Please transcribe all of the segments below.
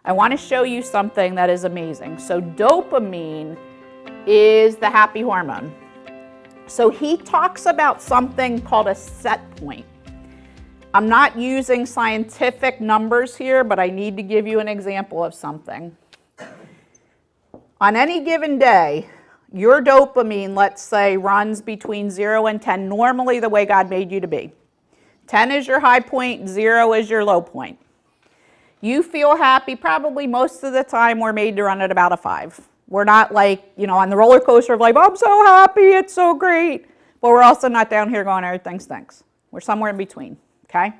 I want to show you something that is amazing. So dopamine is the happy hormone. So he talks about something called a set point. I'm not using scientific numbers here, but I need to give you an example of something. On any given day, your dopamine, let's say, runs between 0 and 10, normally the way God made you to be. 10 is your high point, 0 is your low point. You feel happy, probably most of the time we're made to run at about a 5. We're not like, on the roller coaster of life, I'm so happy, it's so great. But we're also not down here going, everything stinks. We're somewhere in between, okay?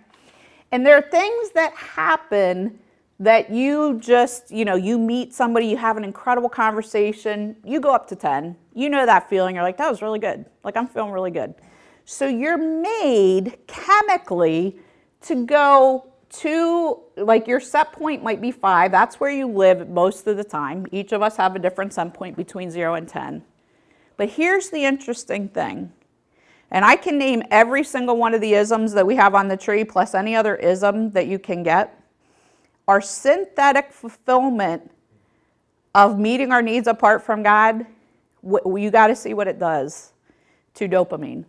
And there are things that happen that you just, you meet somebody, you have an incredible conversation, you go up to 10. You know that feeling, you're like, that was really good. Like, I'm feeling really good. So you're made chemically to go to, like, your set point might be 5. That's where you live most of the time. Each of us have a different set point between 0 and 10. But here's the interesting thing. And I can name every single one of the isms that we have on the tree, plus any other ism that you can get. Our synthetic fulfillment of meeting our needs apart from God, you got to see what it does to dopamine.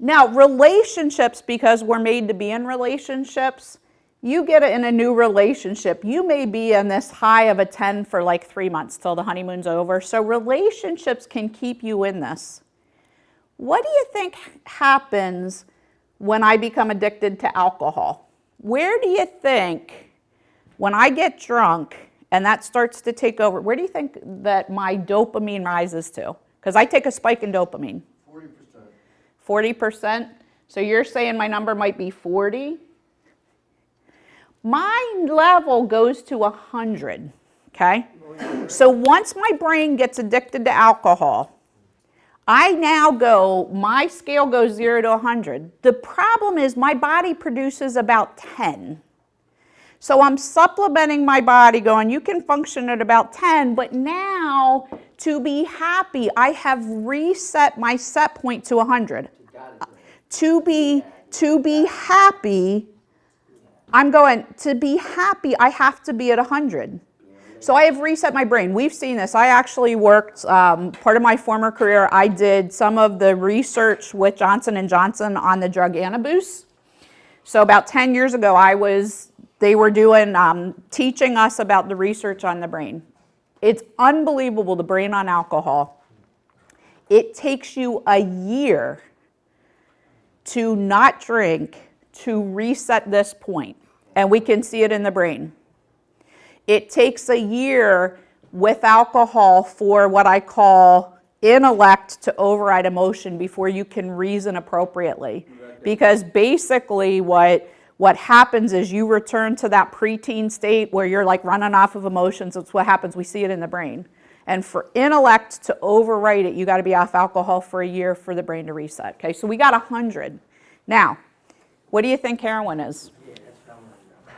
Now, relationships, because we're made to be in relationships, you get in a new relationship. You may be in this high of a 10 for like 3 months till the honeymoon's over. So relationships can keep you in this. What do you think happens when I become addicted to alcohol? Where do you think, when I get drunk and that starts to take over, where do you think that my dopamine rises to? Because I take a spike in dopamine. 40%. 40%? So you're saying my number might be 40? My level goes to 100, okay? So once my brain gets addicted to alcohol, I now my scale goes 0 to 100. The problem is my body produces about 10. So I'm supplementing my body going, you can function at about 10, but now to be happy, I have reset my set point to 100. To be happy, I have to be at 100. So I have reset my brain. We've seen this. I actually worked, part of my former career, I did some of the research with Johnson & Johnson on the drug Antabuse. So about 10 years ago, they were doing, teaching us about the research on the brain. It's unbelievable, the brain on alcohol. It takes you a year to not drink to reset this point, and we can see it in the brain. It takes a year with alcohol for what I call intellect to override emotion before you can reason appropriately. Because basically what happens is you return to that preteen state where you're like running off of emotions. That's what happens. We see it in the brain. And for intellect to override it, you got to be off alcohol for a year for the brain to reset. Okay, so we got 100. Now, what do you think heroin is?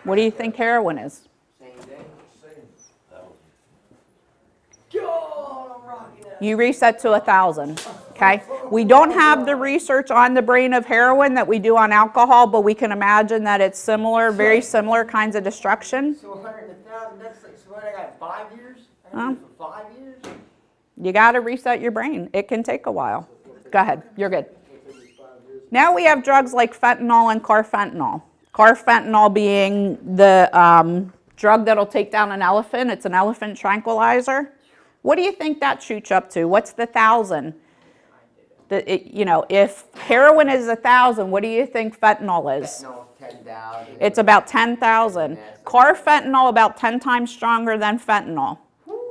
What do you think heroin is? You reset to 1,000, okay? We don't have the research on the brain of heroin that we do on alcohol, but we can imagine that it's similar, very similar kinds of destruction. So 100,000, that's like, so what, I got 5 years? I have to do it for 5 years? You got to reset your brain. It can take a while. Go ahead, you're good. Now we have drugs like fentanyl and carfentanil. Carfentanil being the drug that'll take down an elephant. It's an elephant tranquilizer. What do you think that shoots up to? What's the 1,000? If heroin is 1,000, what do you think fentanyl is? Fentanyl, 10,000. It's about 10,000. Carfentanil about 10 times stronger than fentanyl.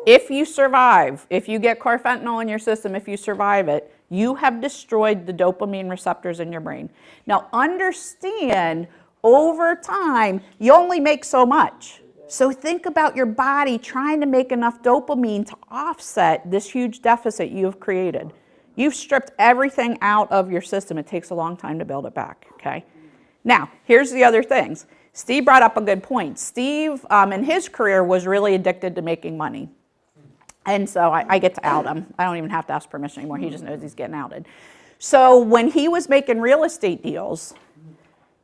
If you survive, if you get carfentanil in your system, if you survive it, you have destroyed the dopamine receptors in your brain. Now understand, over time, you only make so much. So think about your body trying to make enough dopamine to offset this huge deficit you've created. You've stripped everything out of your system. It takes a long time to build it back, okay? Now, here's the other things. Steve brought up a good point. Steve, in his career, was really addicted to making money. And so I get to out him. I don't even have to ask permission anymore. He just knows he's getting outed. So when he was making real estate deals,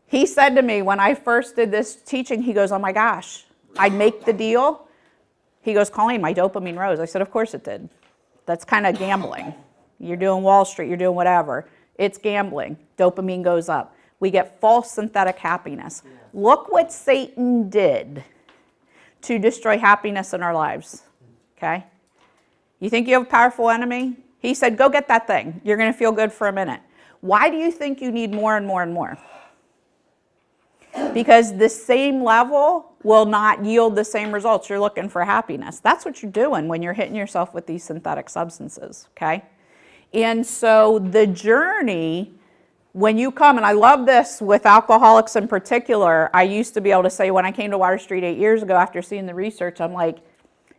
he said to me when I first did this teaching, he goes, oh my gosh, I'd make the deal. He goes, Colleen, my dopamine rose. I said, of course it did. That's kind of gambling. You're doing Wall Street, you're doing whatever. It's gambling. Dopamine goes up. We get false synthetic happiness. Yeah. Look what Satan did to destroy happiness in our lives, okay? You think you have a powerful enemy? He said, go get that thing. You're going to feel good for a minute. Why do you think you need more and more and more? Because the same level will not yield the same results. You're looking for happiness. That's what you're doing when you're hitting yourself with these synthetic substances, okay? And so the journey, when you come, and I love this with alcoholics in particular, I used to be able to say when I came to Water Street 8 years ago after seeing the research, I'm like,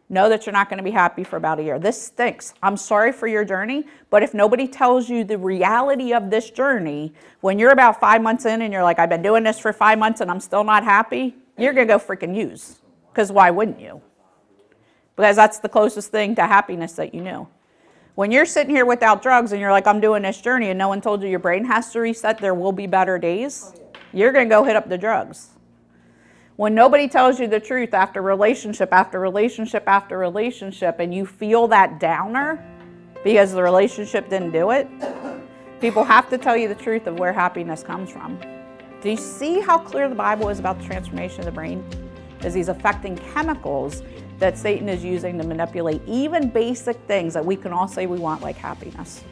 know that you're not going to be happy for about a year. This stinks. I'm sorry for your journey, but if nobody tells you the reality of this journey, when you're about 5 months in and you're like, I've been doing this for 5 months and I'm still not happy, you're going to go freaking use. Because why wouldn't you? Because that's the closest thing to happiness that you knew. When you're sitting here without drugs and you're like, I'm doing this journey, and no one told you your brain has to reset, there will be better days, you're going to go hit up the drugs. When nobody tells you the truth after relationship after relationship after relationship, and you feel that downer because the relationship didn't do it, people have to tell you the truth of where happiness comes from. Do you see how clear the Bible is about the transformation of the brain? Is these affecting chemicals that Satan is using to manipulate even basic things that we can all say we want, like happiness.